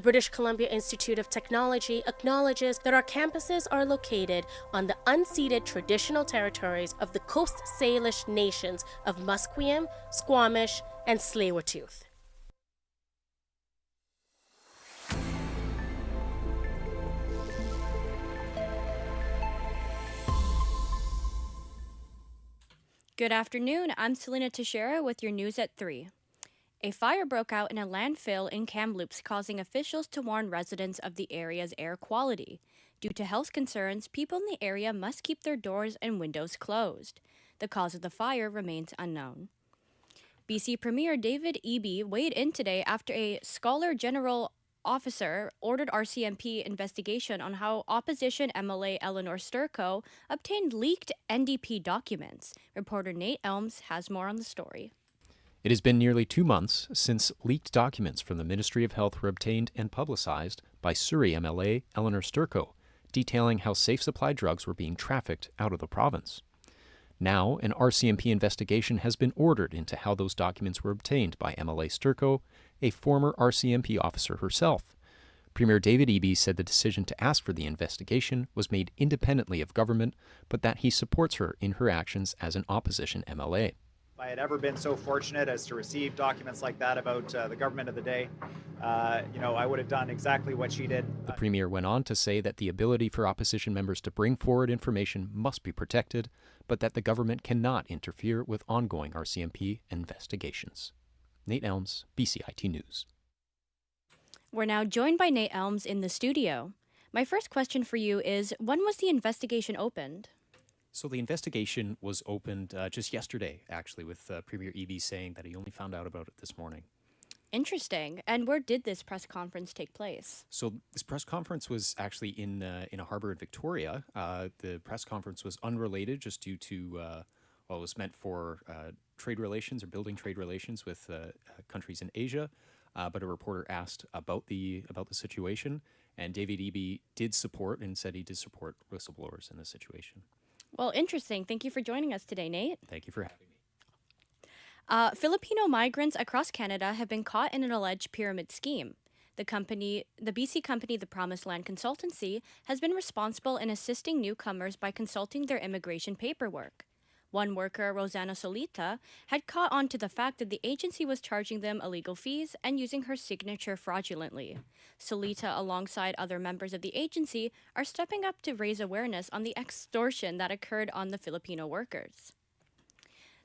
British Columbia Institute of Technology acknowledges that our campuses are located on the unceded traditional territories of the Coast Salish nations of Musqueam, Squamish, and Tsleil-Waututh. Good afternoon, I'm Selena Teixeira with your news at 3. A fire broke out in a landfill in Kamloops, causing officials to warn residents of the area's air quality. Due to health concerns, people in the area must keep their doors and windows closed. The cause of the fire remains unknown. BC Premier David Eby weighed in today after a Scholar General officer ordered RCMP investigation on how opposition MLA Eleanor Sturco obtained leaked NDP documents. Reporter Nate Elms has more on the story. It has been nearly 2 months since leaked documents from the Ministry of Health were obtained and publicized by Surrey MLA Eleanor Sturco, detailing how safe supply drugs were being trafficked out of the province. Now, an RCMP investigation has been ordered into how those documents were obtained by MLA Sturco, a former RCMP officer herself. Premier David Eby said the decision to ask for the investigation was made independently of government, but that he supports her in her actions as an opposition MLA. If I had ever been so fortunate as to receive documents like that about the government of the day, I would have done exactly what she did. The Premier went on to say that the ability for opposition members to bring forward information must be protected, but that the government cannot interfere with ongoing RCMP investigations. Nate Elms, BCIT News. We're now joined by Nate Elms in the studio. My first question for you is, when was the investigation opened? So the investigation was opened just yesterday, actually, with Premier Eby saying that he only found out about it this morning. Interesting. And where did this press conference take place? So this press conference was actually in a harbor in Victoria. The press conference was unrelated, just due to it was meant for trade relations or building trade relations with countries in Asia. But a reporter asked about the situation, and David Eby did support and said he did support whistleblowers in this situation. Well, interesting. Thank you for joining us today, Nate. Thank you for having me. Filipino migrants across Canada have been caught in an alleged pyramid scheme. The BC company, the Promised Land Consultancy, has been responsible in assisting newcomers by consulting their immigration paperwork. One worker, Rosanna Solita, had caught on to the fact that the agency was charging them illegal fees and using her signature fraudulently. Solita, alongside other members of the agency, are stepping up to raise awareness on the extortion that occurred on the Filipino workers.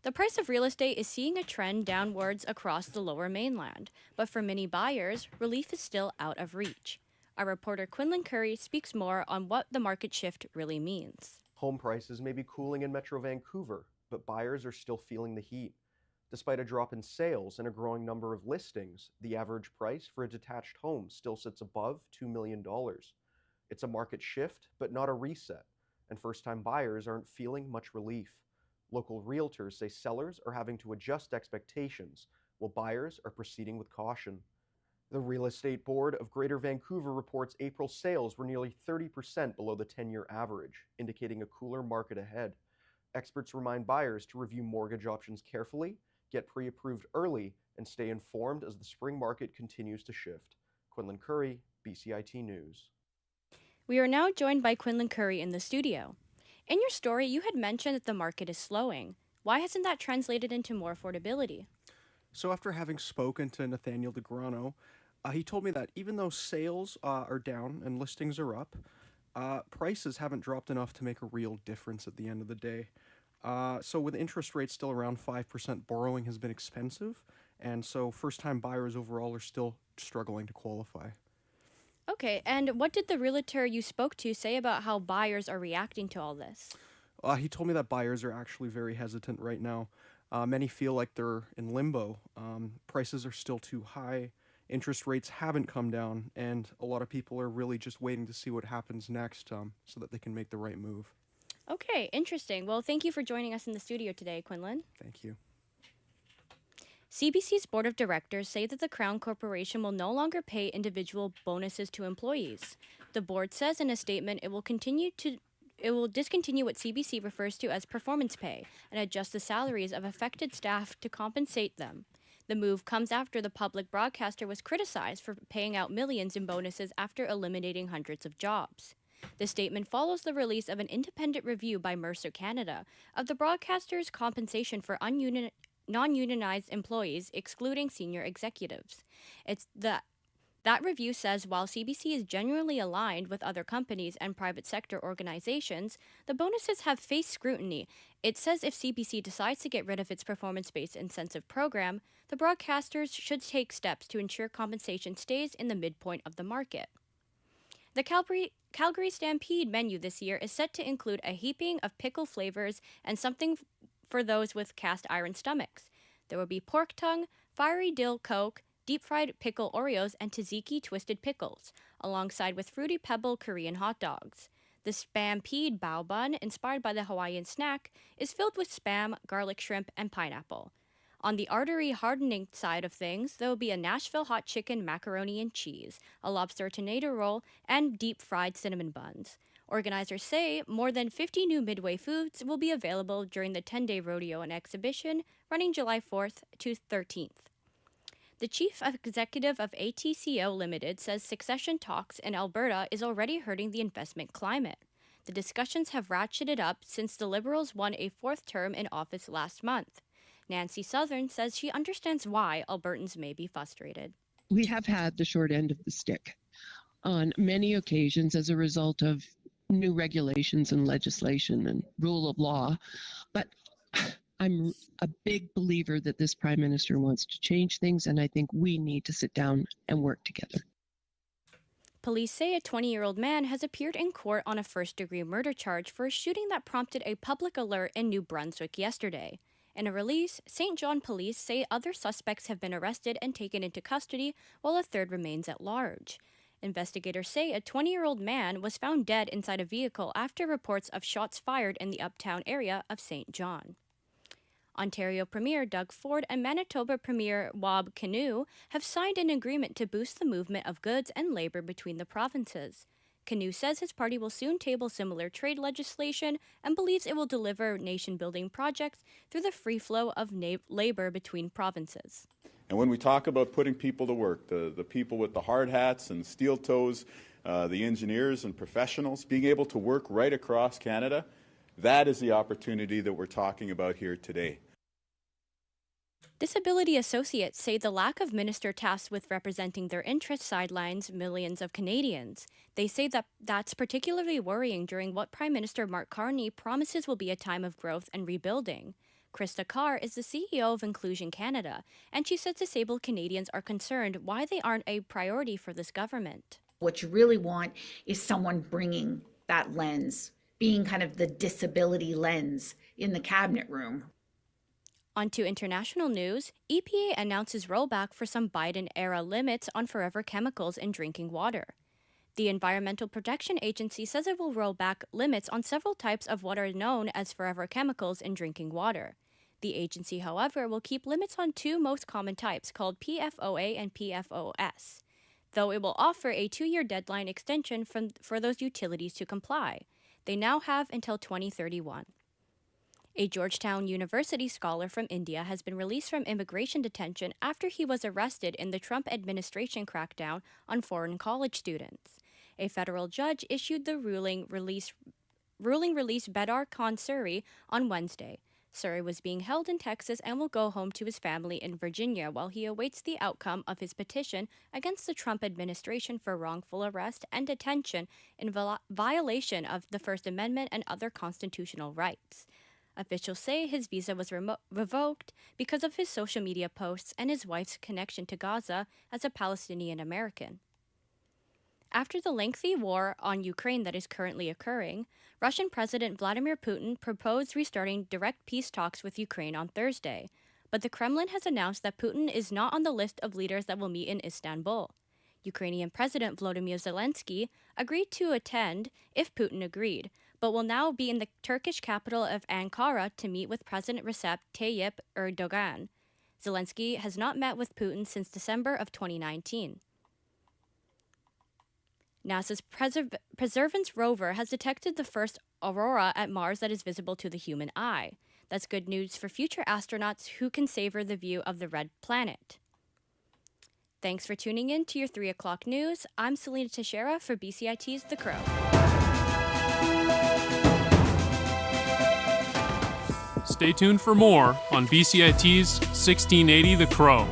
The price of real estate is seeing a trend downwards across the Lower Mainland, but for many buyers, relief is still out of reach. Our reporter Quinlan Curry speaks more on what the market shift really means. Home prices may be cooling in Metro Vancouver, but buyers are still feeling the heat. Despite a drop in sales and a growing number of listings, the average price for a detached home still sits above $2 million. It's a market shift, but not a reset, and first-time buyers aren't feeling much relief. Local realtors say sellers are having to adjust expectations, while buyers are proceeding with caution. The Real Estate Board of Greater Vancouver reports April sales were nearly 30% below the 10-year average, indicating a cooler market ahead. Experts remind buyers to review mortgage options carefully, get pre-approved early, and stay informed as the spring market continues to shift. Quinlan Curry, BCIT News. We are now joined by Quinlan Curry in the studio. In your story, you had mentioned that the market is slowing. Why hasn't that translated into more affordability? So after having spoken to Nathaniel DeGrano, he told me that even though sales are down and listings are up, prices haven't dropped enough to make a real difference at the end of the day. So with interest rates still around 5%, borrowing has been expensive, and so first-time buyers overall are still struggling to qualify. Okay, and what did the realtor you spoke to say about how buyers are reacting to all this? He told me that buyers are actually very hesitant right now. Many feel like they're in limbo. Prices are still too high. Interest rates haven't come down, and a lot of people are really just waiting to see what happens next so that they can make the right move. Okay, interesting. Well, thank you for joining us in the studio today, Quinlan. Thank you. CBC's board of directors say that the Crown Corporation will no longer pay individual bonuses to employees. The board says in a statement it will discontinue what CBC refers to as performance pay and adjust the salaries of affected staff to compensate them. The move comes after the public broadcaster was criticized for paying out millions in bonuses after eliminating hundreds of jobs. The statement follows the release of an independent review by Mercer Canada of the broadcaster's compensation for non-unionized employees, excluding senior executives. That review says while CBC is genuinely aligned with other companies and private sector organizations, the bonuses have faced scrutiny. It says if CBC decides to get rid of its performance-based incentive program, the broadcasters should take steps to ensure compensation stays in the midpoint of the market. The Calgary Stampede menu this year is set to include a heaping of pickle flavors and something for those with cast iron stomachs. There will be pork tongue, fiery dill Coke, deep-fried pickle Oreos, and tzatziki twisted pickles, alongside with fruity pebble Korean hot dogs. The Stampede bao bun, inspired by the Hawaiian snack, is filled with Spam, garlic shrimp, and pineapple. On the artery-hardening side of things, there will be a Nashville hot chicken macaroni and cheese, a lobster tornado roll, and deep-fried cinnamon buns. Organizers say more than 50 new Midway foods will be available during the 10-day rodeo and exhibition, running July 4th to 13th. The chief executive of ATCO Limited says succession talks in Alberta is already hurting the investment climate. The discussions have ratcheted up since the Liberals won a fourth term in office last month. Nancy Southern says she understands why Albertans may be frustrated. We have had the short end of the stick on many occasions as a result of new regulations and legislation and rule of law, but I'm a big believer that this Prime Minister wants to change things, and I think we need to sit down and work together. Police say a 20-year-old man has appeared in court on a first-degree murder charge for a shooting that prompted a public alert in New Brunswick yesterday. In a release, St. John police say other suspects have been arrested and taken into custody, while a third remains at large. Investigators say a 20-year-old man was found dead inside a vehicle after reports of shots fired in the uptown area of St. John. Ontario Premier Doug Ford and Manitoba Premier Wab Kinew have signed an agreement to boost the movement of goods and labor between the provinces. Kinew says his party will soon table similar trade legislation and believes it will deliver nation-building projects through the free flow of labor between provinces. And when we talk about putting people to work, the people with the hard hats and steel toes, the engineers and professionals, being able to work right across Canada, that is the opportunity that we're talking about here today. Disability associates say the lack of minister tasked with representing their interests sidelines millions of Canadians. They say that that's particularly worrying during what Prime Minister Mark Carney promises will be a time of growth and rebuilding. Krista Carr is the CEO of Inclusion Canada, and she says disabled Canadians are concerned why they aren't a priority for this government. What you really want is someone bringing that lens, being kind of the disability lens in the cabinet room. On to international news, EPA announces rollback for some Biden-era limits on forever chemicals in drinking water. The Environmental Protection Agency says it will roll back limits on several types of what are known as forever chemicals in drinking water. The agency, however, will keep limits on two most common types called PFOA and PFOS, though it will offer a 2-year deadline extension for those utilities to comply. They now have until 2031. A Georgetown University scholar from India has been released from immigration detention after he was arrested in the Trump administration crackdown on foreign college students. A federal judge issued the ruling release Bedar Khan Suri on Wednesday. Suri was being held in Texas and will go home to his family in Virginia while he awaits the outcome of his petition against the Trump administration for wrongful arrest and detention in violation of the First Amendment and other constitutional rights. Officials say his visa was revoked because of his social media posts and his wife's connection to Gaza as a Palestinian American. After the lengthy war on Ukraine that is currently occurring, Russian President Vladimir Putin proposed restarting direct peace talks with Ukraine on Thursday, but the Kremlin has announced that Putin is not on the list of leaders that will meet in Istanbul. Ukrainian President Volodymyr Zelensky agreed to attend if Putin agreed, but will now be in the Turkish capital of Ankara to meet with President Recep Tayyip Erdogan. Zelensky has not met with Putin since December of 2019. NASA's Perseverance rover has detected the first aurora at Mars that is visible to the human eye. That's good news for future astronauts who can savor the view of the red planet. Thanks for tuning in to your 3 o'clock news. I'm Selena Teixeira for BCIT's The Crow. Stay tuned for more on BCIT's 1680 The Crow.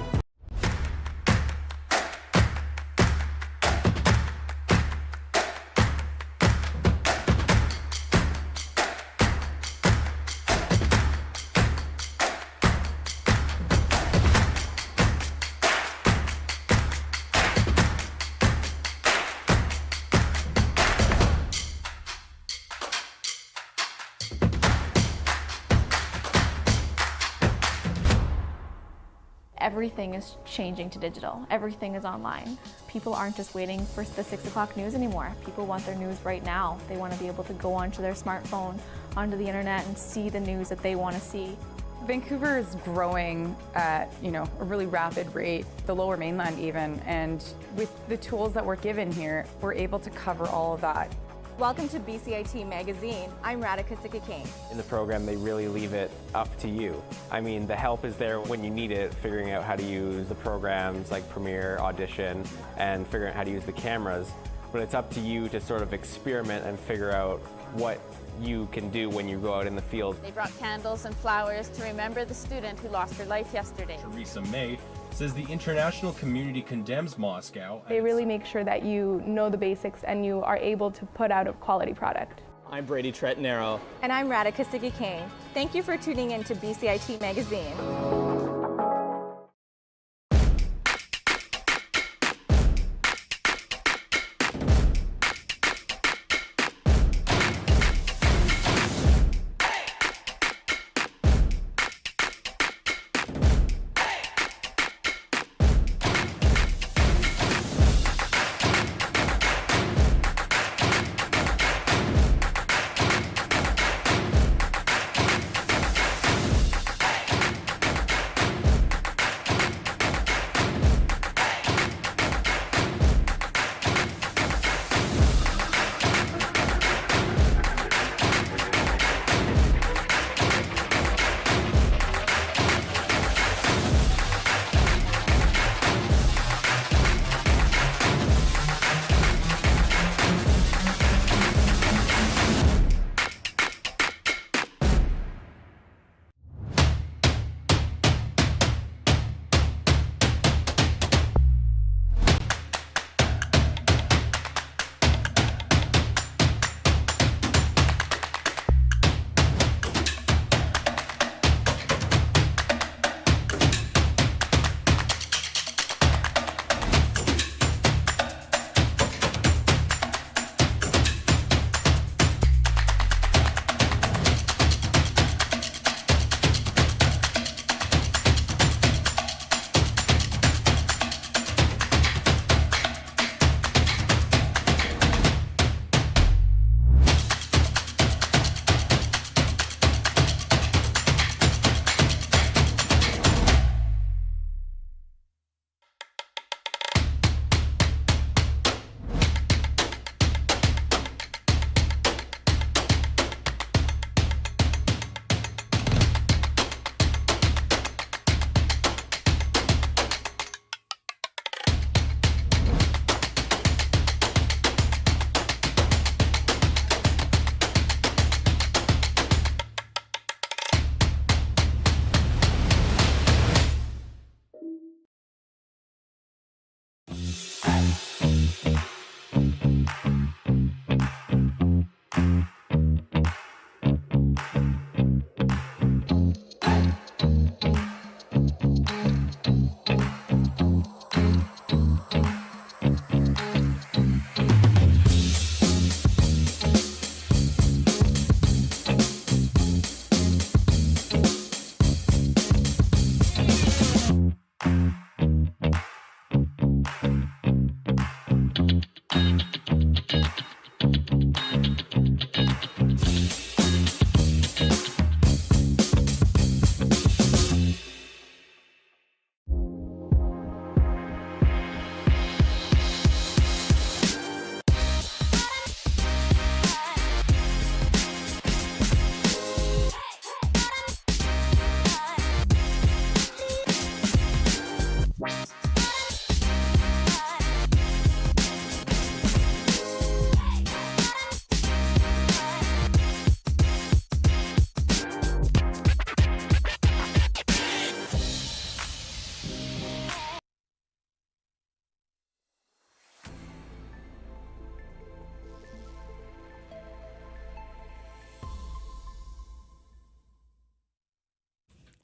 Everything is changing to digital. Everything is online. People aren't just waiting for the 6 o'clock news anymore. People want their news right now. They want to be able to go onto their smartphone, onto the internet, and see the news that they want to see. Vancouver is growing at, a really rapid rate, the Lower Mainland even, and with the tools that we're given here, we're able to cover all of that. Welcome to BCIT Magazine. I'm Radhika Sikki-King. In the program, they really leave it up to you. I mean, the help is there when you need it, figuring out how to use the programs like Premiere, Audition, and figuring out how to use the cameras. But it's up to you to sort of experiment and figure out what you can do when you go out in the field. They brought candles and flowers to remember the student who lost her life yesterday. Theresa May says the international community condemns Moscow. They really make sure that you know the basics and you are able to put out a quality product. I'm Brady Tretnero. And I'm Radhika Sikki-King. Thank you for tuning in to BCIT Magazine.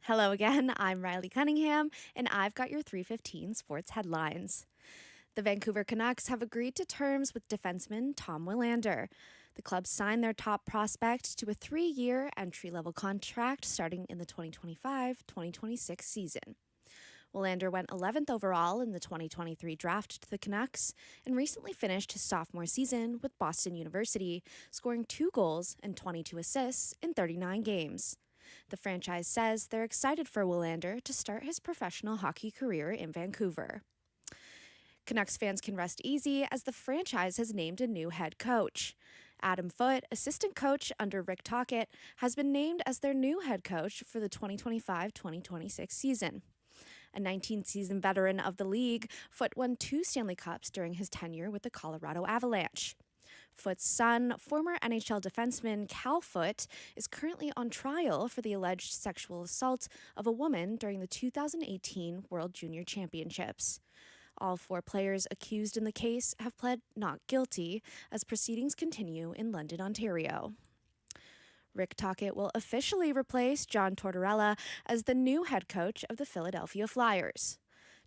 Hello again, I'm Riley Cunningham, and I've got your 3:15 sports headlines. The Vancouver Canucks have agreed to terms with defenseman Tom Willander. The club signed their top prospect to a 3-year entry-level contract starting in the 2025-2026 season. Willander went 11th overall in the 2023 draft to the Canucks and recently finished his sophomore season with Boston University, scoring 2 goals and 22 assists in 39 games. The franchise says they're excited for Willander to start his professional hockey career in Vancouver. Canucks fans can rest easy as the franchise has named a new head coach. Adam Foote, assistant coach under Rick Tocchet, has been named as their new head coach for the 2025-2026 season. A 19-season veteran of the league, Foote won 2 Stanley Cups during his tenure with the Colorado Avalanche. Foote's son, former NHL defenseman Cal Foote, is currently on trial for the alleged sexual assault of a woman during the 2018 World Junior Championships. All 4 players accused in the case have pled not guilty as proceedings continue in London, Ontario. Rick Tocchet will officially replace John Tortorella as the new head coach of the Philadelphia Flyers.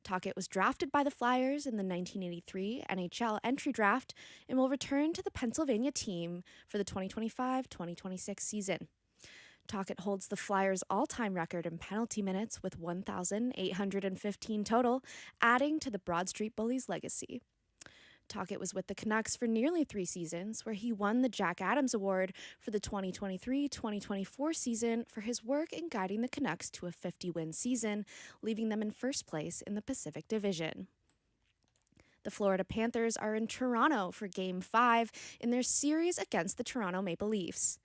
Tocchet was drafted by the Flyers in the 1983 NHL entry draft and will return to the Pennsylvania team for the 2025-2026 season. Tocchet holds the Flyers' all-time record in penalty minutes with 1,815 total, adding to the Broad Street Bullies' legacy. Tocchet was with the Canucks for nearly 3 seasons, where he won the Jack Adams Award for the 2023-2024 season for his work in guiding the Canucks to a 50-win season, leaving them in first place in the Pacific Division. The Florida Panthers are in Toronto for Game 5 in their series against the Toronto Maple Leafs.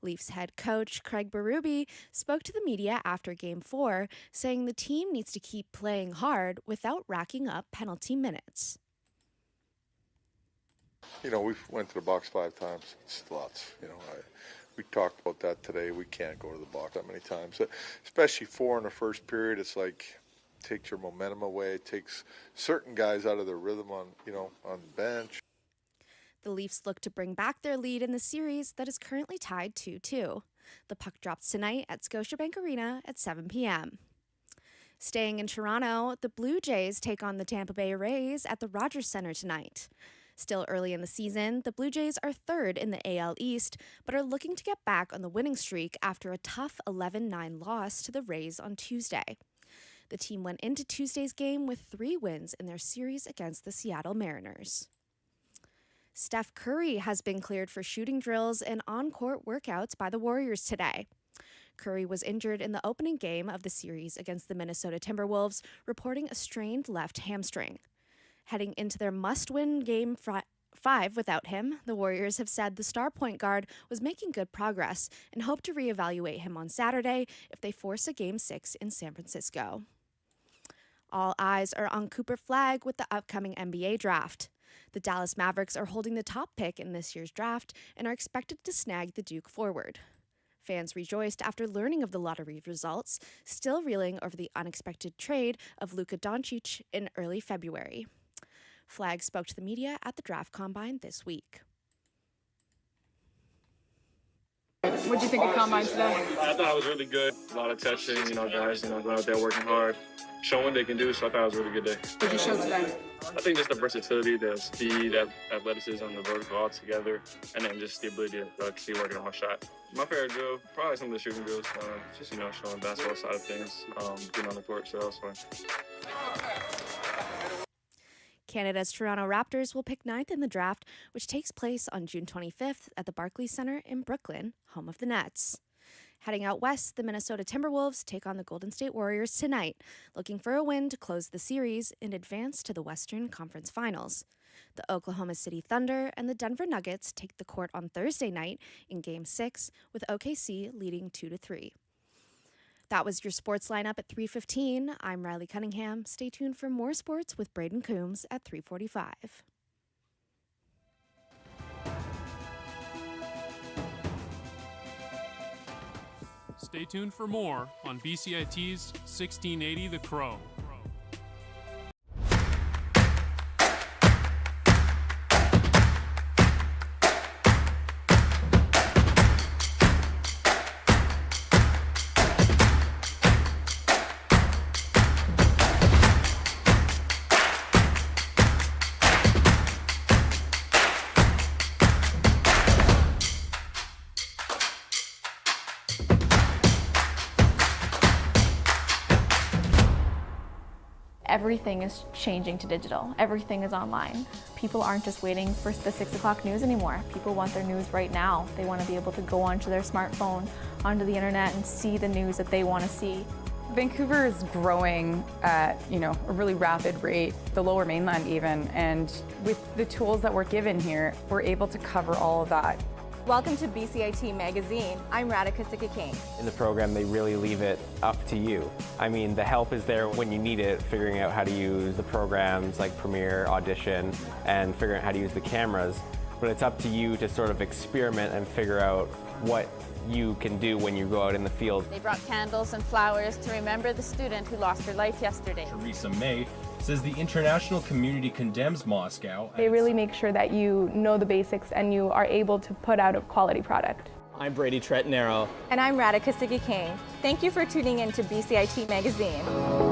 Leafs head coach Craig Berube spoke to the media after Game 4, saying the team needs to keep playing hard without racking up penalty minutes. We went to the box 5 times. It's lots. We talked about that today. We can't go to the box that many times, especially 4 in the first period. It's like takes your momentum away. It takes certain guys out of their rhythm on the bench. The Leafs look to bring back their lead in the series that is currently tied 2-2. The puck drops tonight at Scotiabank Arena at 7 p.m. Staying in Toronto, the Blue Jays take on the Tampa Bay Rays at the Rogers Centre tonight. Still early in the season, the Blue Jays are 3rd in the AL East, but are looking to get back on the winning streak after a tough 11-9 loss to the Rays on Tuesday. The team went into Tuesday's game with 3 wins in their series against the Seattle Mariners. Steph Curry has been cleared for shooting drills and on-court workouts by the Warriors today. Curry was injured in the opening game of the series against the Minnesota Timberwolves, reporting a strained left hamstring. Heading into their must-win Game 5 without him, the Warriors have said the star point guard was making good progress and hope to reevaluate him on Saturday if they force a Game 6 in San Francisco. All eyes are on Cooper Flagg with the upcoming NBA draft. The Dallas Mavericks are holding the top pick in this year's draft and are expected to snag the Duke forward. Fans rejoiced after learning of the lottery results, still reeling over the unexpected trade of Luka Doncic in early February. Flagg spoke to the media at the draft combine this week. What do you think of combine today? I thought it was really good. A lot of testing, guys, going out there working hard, showing what they can do. So I thought it was a really good day. What did you show today? I think just the versatility, the speed, athleticism, the vertical all together, and then just the ability to keep working on my shot. My favorite drill, probably some of the shooting drills, just, showing basketball side of things, getting on the court, so that was fun. Canada's Toronto Raptors will pick 9th in the draft, which takes place on June 25th at the Barclays Center in Brooklyn, home of the Nets. Heading out west, the Minnesota Timberwolves take on the Golden State Warriors tonight, looking for a win to close the series and advance to the Western Conference Finals. The Oklahoma City Thunder and the Denver Nuggets take the court on Thursday night in Game 6, with OKC leading 2-3. That was your sports lineup at 3:15. I'm Riley Cunningham. Stay tuned for more sports with Braden Coombs at 3:45. Stay tuned for more on BCIT's 1680 The Crow. Everything is changing to digital. Everything is online. People aren't just waiting for the 6 o'clock news anymore. People want their news right now. They want to be able to go onto their smartphone, onto the internet, and see the news that they want to see. Vancouver is growing at, a really rapid rate, the Lower Mainland even, and with the tools that we're given here, we're able to cover all of that. Welcome to BCIT Magazine. I'm Radhika King. In the program, they really leave it up to you. I mean, the help is there when you need it, figuring out how to use the programs like Premiere, Audition, and figuring out how to use the cameras. But it's up to you to sort of experiment and figure out what you can do when you go out in the field. They brought candles and flowers to remember the student who lost her life yesterday. Teresa May says the international community condemns Moscow. They really make sure that you know the basics and you are able to put out a quality product. I'm Brady Tretanero. And I'm Radhika King. Thank you for tuning in to BCIT Magazine.